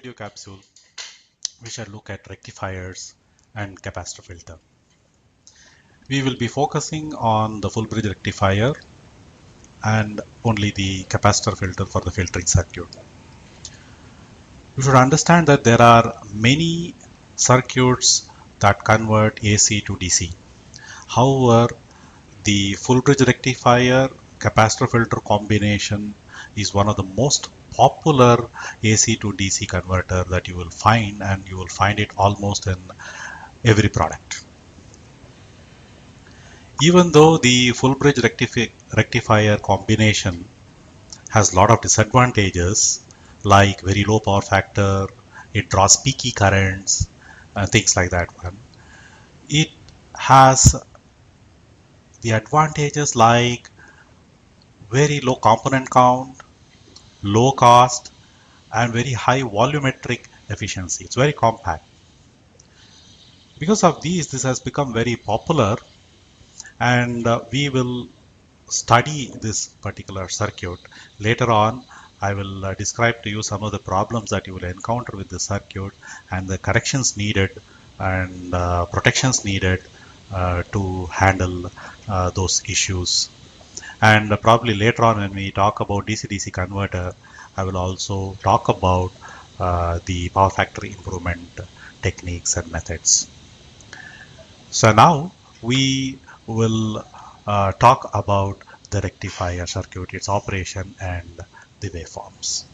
video capsule, we shall look at rectifiers and capacitor filter. We will be focusing on the full bridge rectifier and only the capacitor filter for the filtering circuit. You should understand that there are many circuits that convert AC to DC. However, the full bridge rectifier capacitor filter combination is one of the most popular AC to DC converter that you will find, and you will find it almost in every product. Even though the full bridge rectifier combination has a lot of disadvantages like very low power factor, it draws peaky currents, things like that one. It has the advantages like very low component count, low cost, and very high volumetric efficiency. It's very compact. Because of these, this has become very popular, and we will study this particular circuit. Later on, I will describe to you some of the problems that you will encounter with the circuit and the corrections needed and protections needed to handle those issues. And probably later on when we talk about DC-DC converter, I will also talk about the power factor improvement techniques and methods. So now we will talk about the rectifier circuit, its operation, and the waveforms.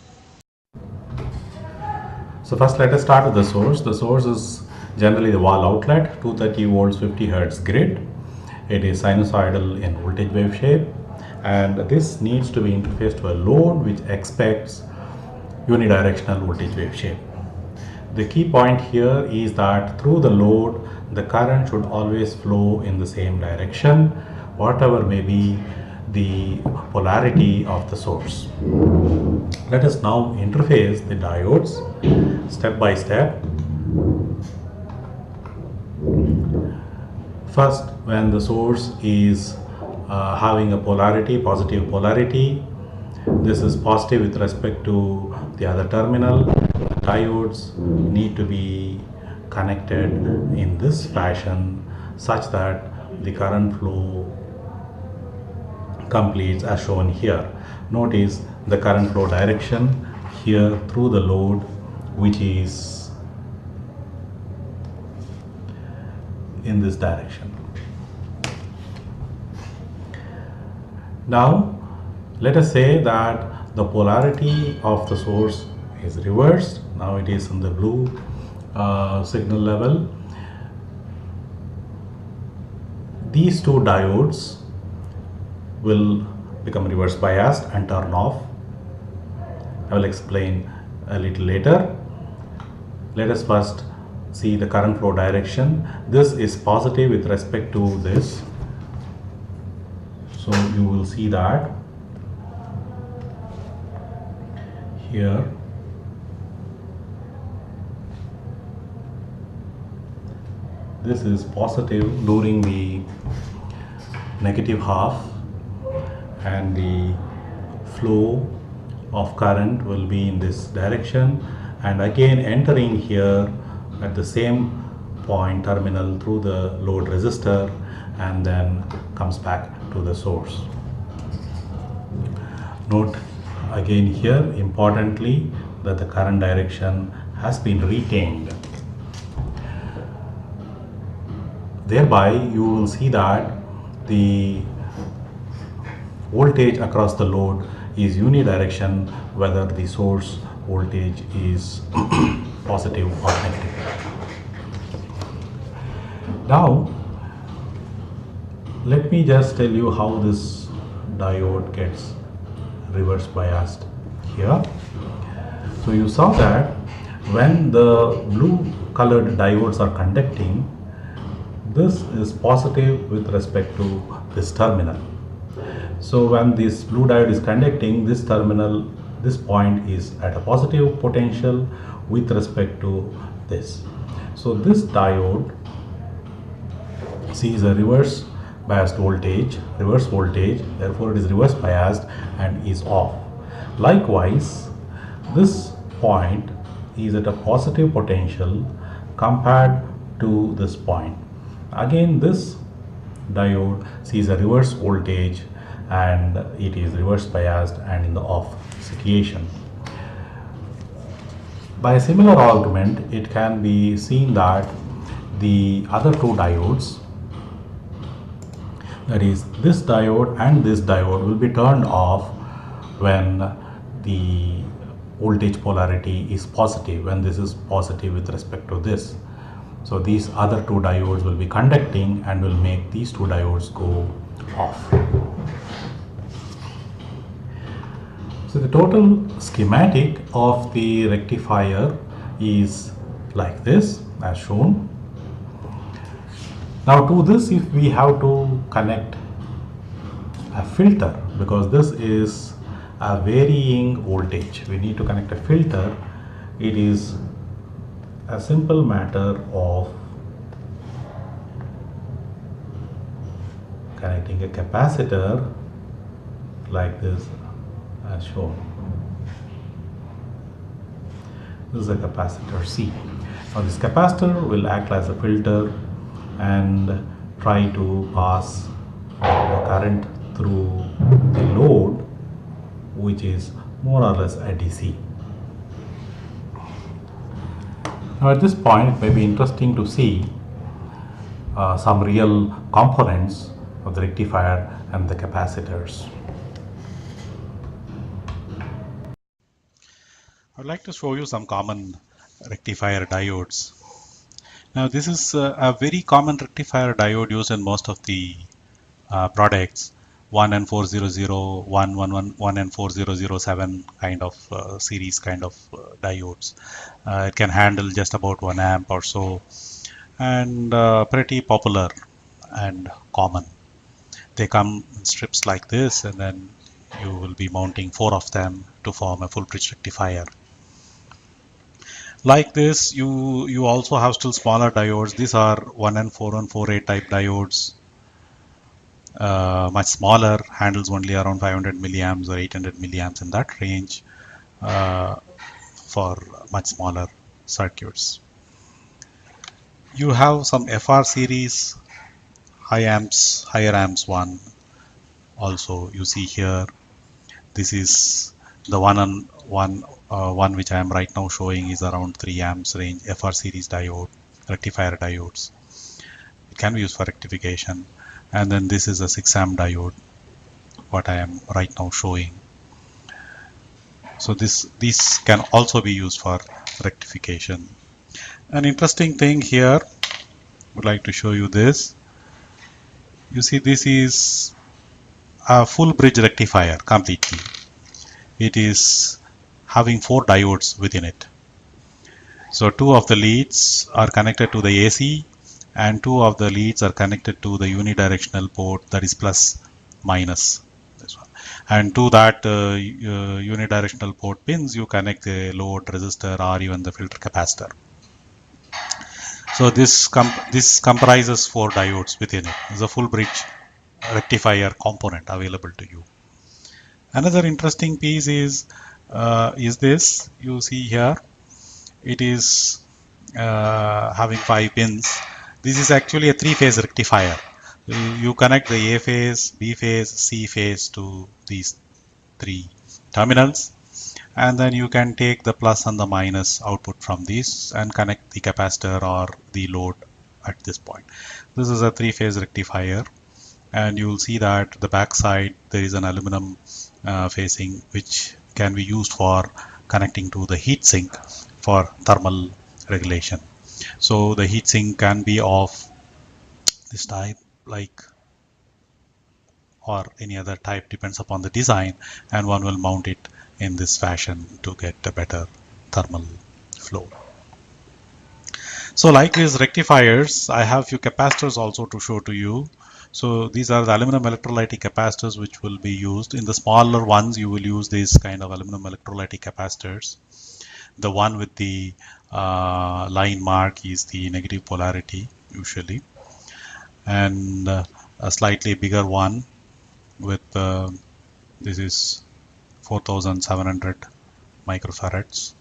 So first let us start with the source. The source is generally the wall outlet, 230 volts 50 hertz grid. It is sinusoidal in voltage wave shape, and this needs to be interfaced to a load which expects unidirectional voltage wave shape. The key point here is that through the load, the current should always flow in the same direction, whatever may be the polarity of the source. Let us now interface the diodes step by step. First, when the source is having a polarity, positive polarity, this is positive with respect to the other terminal. The diodes need to be connected in this fashion such that the current flow completes as shown here. Notice the current flow direction here through the load, which is in this direction. Now let us say that the polarity of the source is reversed. Now it is in the blue signal level. These two diodes will become reverse biased and turn off. I will explain a little later. Let us first see the current flow direction. This is positive with respect to this. So you will see that here this is positive during the negative half, and the flow of current will be in this direction and again entering here at the same point terminal through the load resistor and then comes back to the source. Note again here importantly that the current direction has been retained. Thereby you will see that the voltage across the load is unidirection whether the source voltage is positive or negative. Now let me just tell you how this diode gets reverse biased here. So you saw that when the blue colored diodes are conducting, this is positive with respect to this terminal. So when this blue diode is conducting, this terminal, this point is at a positive potential with respect to this. So this diode sees a reverse biased voltage, therefore it is reverse biased and is off. Likewise, this point is at a positive potential compared to this point. Again, this diode sees a reverse voltage and it is reverse biased and in the off situation. By a similar argument, it can be seen that the other two diodes, that is this diode and this diode, will be turned off when the voltage polarity is positive, when this is positive with respect to this. So these other two diodes will be conducting and will make these two diodes go off. So the total schematic of the rectifier is like this as shown. Now to this, if we have to connect a filter, because this is a varying voltage, we need to connect a filter. It is a simple matter of connecting a capacitor like this as shown. This is a capacitor C. Now this capacitor will act as a filter and try to pass the current through the load, which is more or less a DC. Now at this point, it may be interesting to see some real components of the rectifier and the capacitors. I'd like to show you some common rectifier diodes. Now this is a very common rectifier diode used in most of the products, 1N400, 1N4007 kind of series kind of diodes. It can handle just about 1 amp or so, and pretty popular and common. They come in strips like this, and then you will be mounting 4 of them to form a full bridge rectifier. Like this, you also have still smaller diodes. These are 1N4148 type diodes, much smaller, handles only around 500 milliamps or 800 milliamps, in that range, for much smaller circuits. You have some FR series higher amps one also you see here. This is the one which I am right now showing is around 3 amps range FR series diode, rectifier diodes. It can be used for rectification. And then this is a 6 amp diode, what I am right now showing. So these can also be used for rectification. An interesting thing here, would like to show you this. You see, this is a full bridge rectifier completely. It is having 4 diodes within it. So 2 of the leads are connected to the AC and 2 of the leads are connected to the unidirectional port, that is plus minus this one. And to that unidirectional port pins you connect the load resistor or even the filter capacitor. So this comprises 4 diodes within it. It's a full bridge rectifier component available to you. Another interesting piece is this. You see here, it is having 5 pins. This is actually a 3-phase rectifier. You connect the A phase, B phase, C phase to these 3 terminals, and then you can take the plus and the minus output from these and connect the capacitor or the load at this point. This is a 3-phase rectifier, and you will see that the back side there is an aluminum facing which can be used for connecting to the heat sink for thermal regulation. So the heat sink can be of this type, like, or any other type, depends upon the design, and one will mount it in this fashion to get a better thermal flow. So like these rectifiers, I have few capacitors also to show to you. So these are the aluminum electrolytic capacitors which will be used. In the smaller ones, you will use these kind of aluminum electrolytic capacitors. The one with the line mark is the negative polarity usually, and a slightly bigger one with this is 4700 microfarads.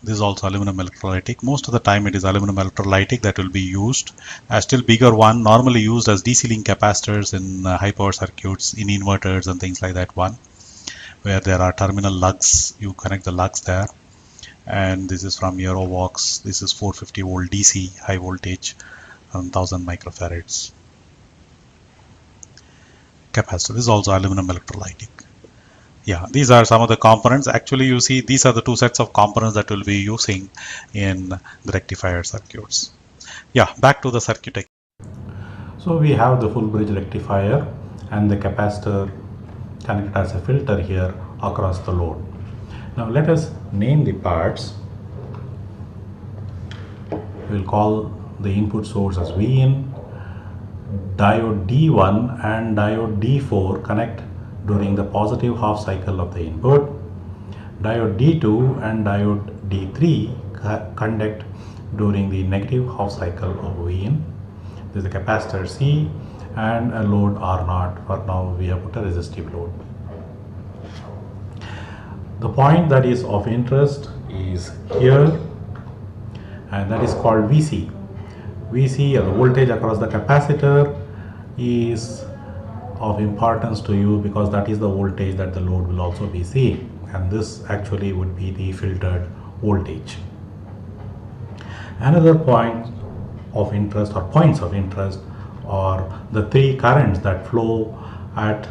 This is also aluminum electrolytic. Most of the time it is aluminum electrolytic that will be used. A still bigger one normally used as DC link capacitors in high power circuits, in inverters and things like that one, where there are terminal lugs. You connect the lugs there. And this is from Eurovox. This is 450 volt DC high voltage, 1000 microfarads capacitor. This is also aluminum electrolytic. Yeah, these are some of the components. Actually, you see, these are the two sets of components that we'll be using in the rectifier circuits. Yeah, back to the circuit. So we have the full bridge rectifier and the capacitor connected as a filter here across the load. Now let us name the parts. We'll call the input source as Vin. Diode D1 and diode D4 connect during the positive half cycle of the input. Diode D2 and diode D3 conduct during the negative half cycle of Vin. This is the capacitor C and a load R0. For now we have put a resistive load. The point that is of interest is here, and that is called VC. VC, or the voltage across the capacitor, is of importance to you because that is the voltage that the load will also be seeing, and this actually would be the filtered voltage. Another point of interest, or points of interest, are the three currents that flow at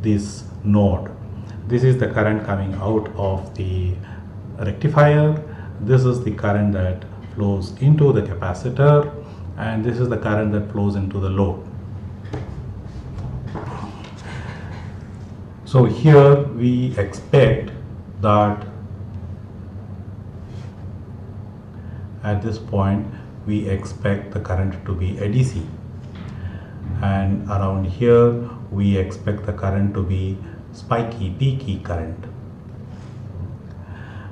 this node. This is the current coming out of the rectifier. This is the current that flows into the capacitor, and this is the current that flows into the load. So here we expect that at this point we expect the current to be a DC, and around here we expect the current to be spiky, peaky current,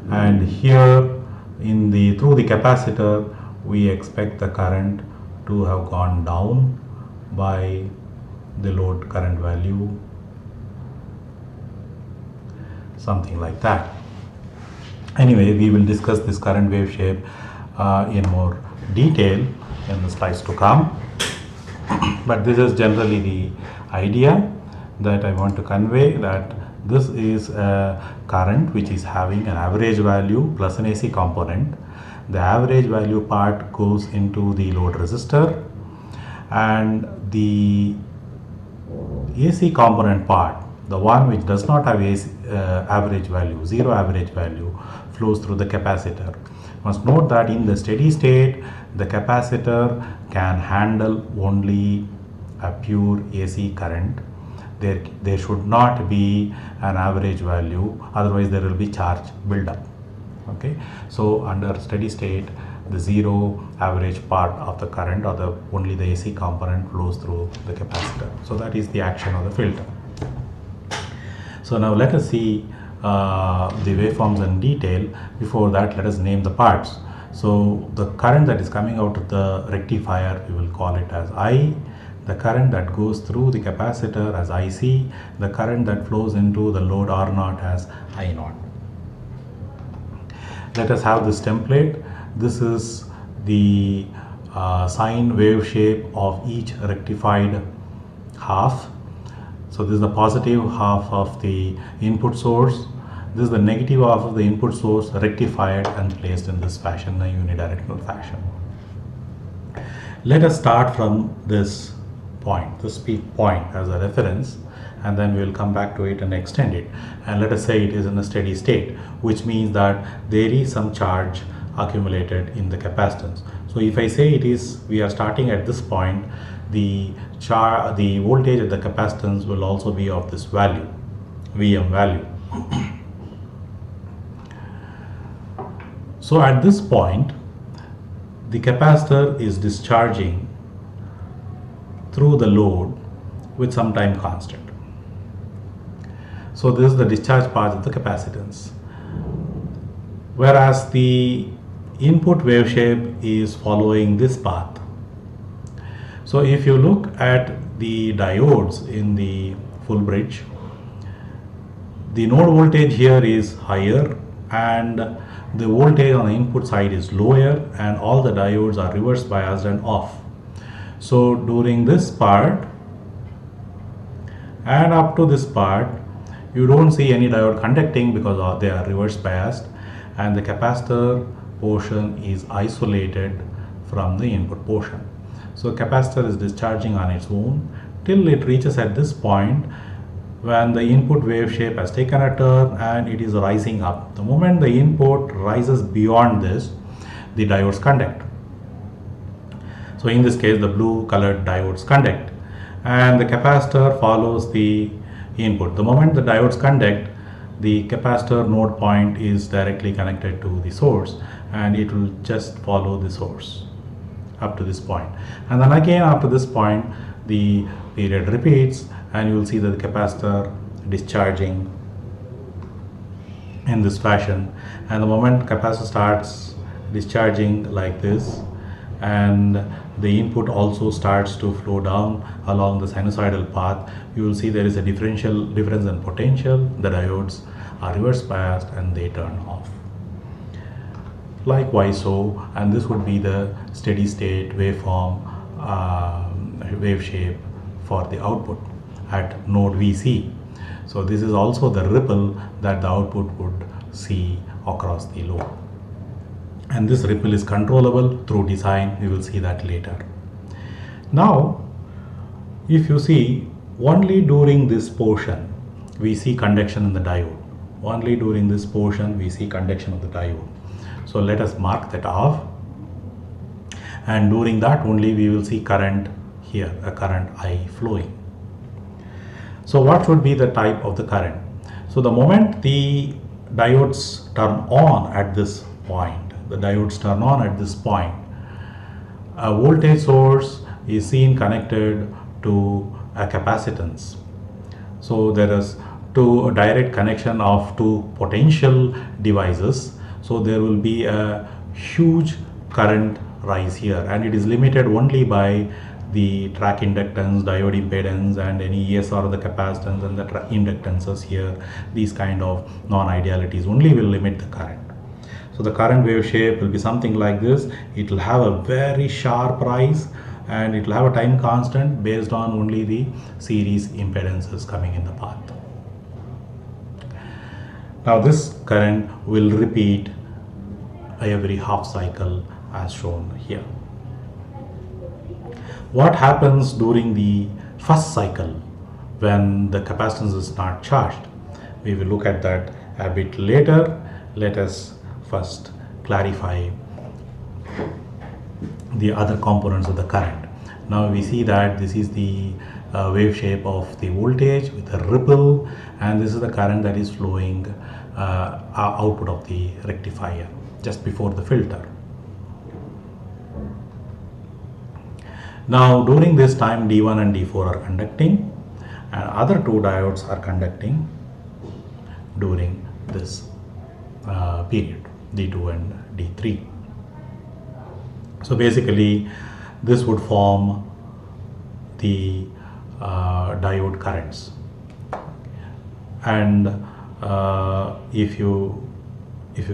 and here in the through the capacitor we expect the current to have gone down by the load current value, something like that. Anyway, we will discuss this current wave shape in more detail in the slides to come, but this is generally the idea that I want to convey, that this is a current which is having an average value plus an AC component. The average value part goes into the load resistor, and the AC component part, the one which does not have AC, average value, zero average value, flows through the capacitor. Must note that in the steady state the capacitor can handle only a pure AC current. There should not be an average value, otherwise there will be charge buildup. Okay, so under steady state the zero average part of the current, or only the AC component, flows through the capacitor. So that is the action of the filter. So now let us see the waveforms in detail. Before that, let us name the parts. So the current that is coming out of the rectifier, we will call it as I. The current that goes through the capacitor as IC. The current that flows into the load R0 as I0. Let us have this template. This is the sine wave shape of each rectified half. So this is the positive half of the input source. This is the negative half of the input source rectified and placed in this fashion, a unidirectional fashion. Let us start from this point, this peak point, as a reference, and then we will come back to it and extend it. And let us say it is in a steady state, which means that there is some charge accumulated in the capacitance. So if I say we are starting at this point, the voltage at the capacitance will also be of this value, Vm value. So at this point, the capacitor is discharging through the load with some time constant. So this is the discharge path of the capacitance, whereas the input wave shape is following this path. So if you look at the diodes in the full bridge, the node voltage here is higher, and the voltage on the input side is lower and all the diodes are reverse biased and off. So during this part and up to this part, you don't see any diode conducting because they are reverse biased, and the capacitor portion is isolated from the input portion. So capacitor is discharging on its own till it reaches at this point when the input wave shape has taken a turn and it is rising up. The moment the input rises beyond this, the diodes conduct. So in this case, the blue colored diodes conduct and the capacitor follows the input. The moment the diodes conduct, the capacitor node point is directly connected to the source and it will just follow the source up to this point. And then again after this point, the period repeats and you will see that the capacitor discharging in this fashion, and the moment capacitor starts discharging like this and the input also starts to flow down along the sinusoidal path, you will see there is a difference in potential. The diodes are reverse biased and they turn off. Likewise so, and this would be the steady state waveform wave shape for the output at node VC. So this is also the ripple that the output would see across the load. And this ripple is controllable through design. We will see that later. Now, if you see, only during this portion we see conduction in the diode. Only during this portion we see conduction of the diode. So let us mark that off. And during that only we will see current here, a current I flowing. So what should be the type of the current? So the moment the diodes turn on at this point, a voltage source is seen connected to a capacitance. So there is a direct connection of two potential devices. So there will be a huge current rise here, and it is limited only by the track inductance, diode impedance, and any ESR of the capacitance and the inductances here. These kind of non-idealities only will limit the current. So the current wave shape will be something like this. It will have a very sharp rise and it will have a time constant based on only the series impedances coming in the path. Now this current will repeat every half cycle as shown here. What happens during the first cycle when the capacitance is not charged? We will look at that a bit later. Let us first clarify the other components of the current. Now we see that this is the wave shape of the voltage with a ripple, and this is the current that is flowing output of the rectifier just before the filter. Now during this time D1 and D4 are conducting and other two diodes are conducting during this period, D2 and D3. So basically this would form the diode currents, and if you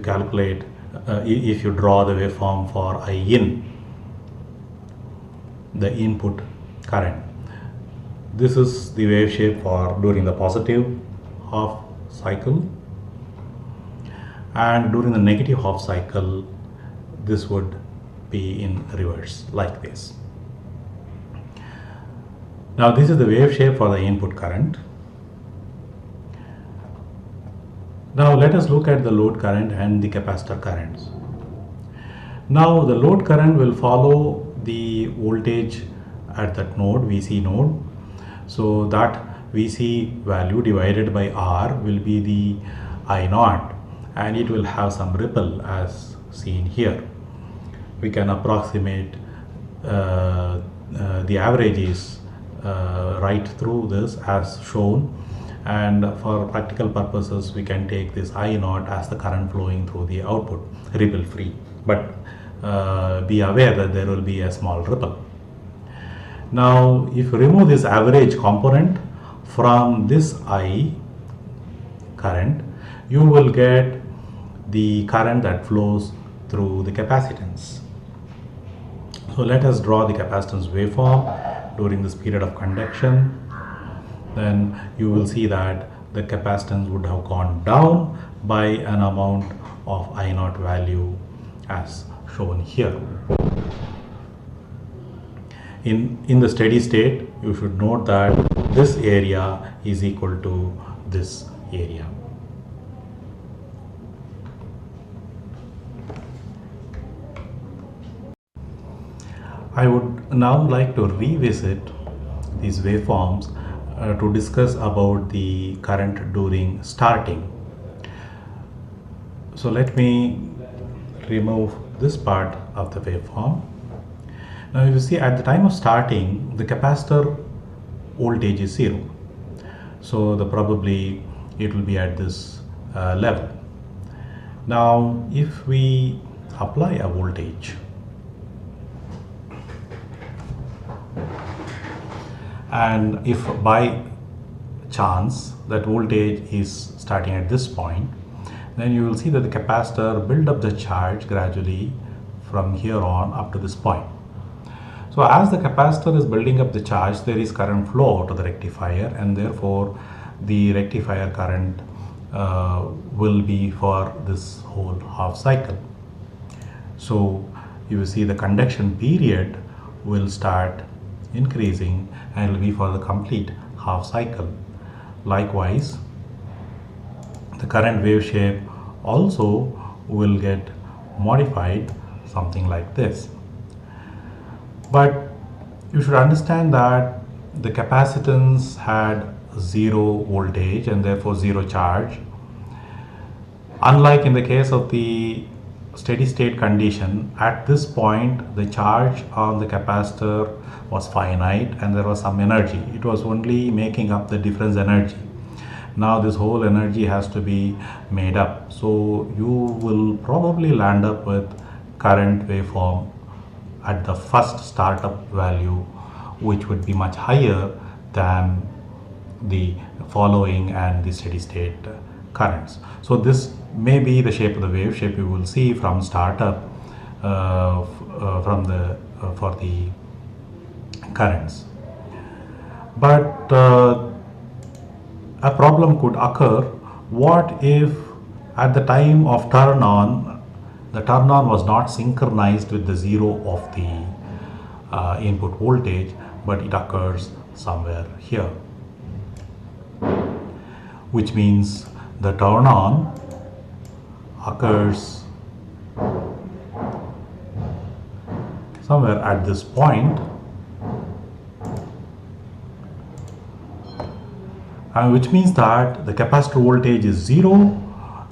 calculate, if you draw the waveform for I in, the input current, this is the wave shape for during the positive half cycle, and during the negative half cycle this would be in reverse like this. Now this is the wave shape for the input current. Now let us look at the load current and the capacitor currents. Now the load current will follow the voltage at that node, VC node. So that VC value divided by R will be the I naught, and it will have some ripple as seen here. We can approximate the averages right through this as shown, and for practical purposes we can take this I naught as the current flowing through the output, ripple free, but be aware that there will be a small ripple. Now if you remove this average component from this I current, you will get the current that flows through the capacitance. So let us draw the capacitance waveform during this period of conduction. Then you will see that the capacitance would have gone down by an amount of I naught value as shown here. In the steady state, you should note that this area is equal to this area. I would now like to revisit these waveforms to discuss about the current during starting. So let me remove this part of the waveform. Now you see at the time of starting, the capacitor voltage is 0. So probably it will be at this level. Now if we apply a voltage, and if by chance that voltage is starting at this point, then you will see that the capacitor build up the charge gradually from here on up to this point. So as the capacitor is building up the charge, there is current flow to the rectifier, and therefore the rectifier current will be for this whole half cycle. So you will see the conduction period will start increasing and it will be for the complete half cycle. Likewise, the current wave shape also will get modified something like this. But you should understand that the capacitance had 0 voltage and therefore 0 charge. Unlike in the case of the steady state condition, at this point the charge on the capacitor was finite and there was some energy. It was only making up the difference energy. Now this whole energy has to be made up. So you will probably land up with current waveform at the first startup value, which would be much higher than the following and the steady state currents. So this may be the shape of the wave shape you will see from startup for the currents. But a problem could occur. What if at the time of turn on, the turn on was not synchronized with the 0 of the input voltage, but it occurs somewhere here, which means the turn on occurs somewhere at this point, which means that the capacitor voltage is 0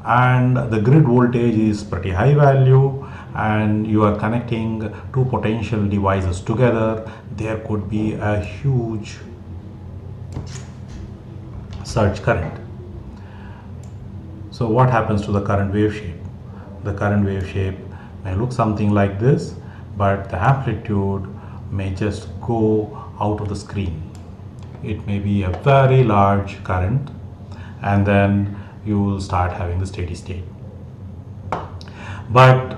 and the grid voltage is pretty high value, and you are connecting two potential devices together. There could be a huge surge current. So what happens to the current wave shape? The current wave shape may look something like this, but the amplitude may just go out of the screen. It may be a very large current, and then you will start having the steady state. But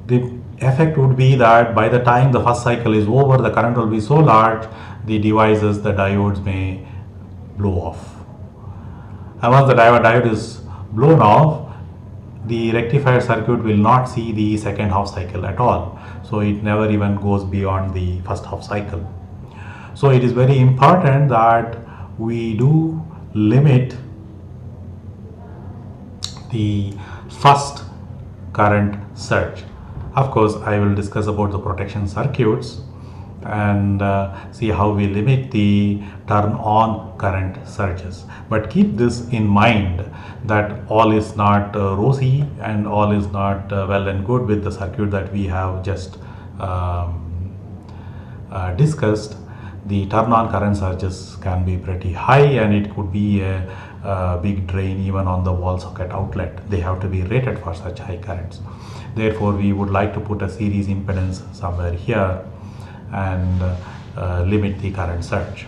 the effect would be that by the time the first cycle is over, the current will be so large, the devices, the diodes may blow off. And once the diode is blown off, the rectifier circuit will not see the second half cycle at all. So it never even goes beyond the first half cycle. So it is very important that we do limit the first current surge. Of course, I will discuss about the protection circuits and see how we limit the turn on current surges. But keep this in mind that all is not rosy and all is not well and good with the circuit that we have just discussed. The turn on current surges can be pretty high, and it could be a big drain even on the wall socket outlet. They have to be rated for such high currents. Therefore, we would like to put a series impedance somewhere here and limit the current surge.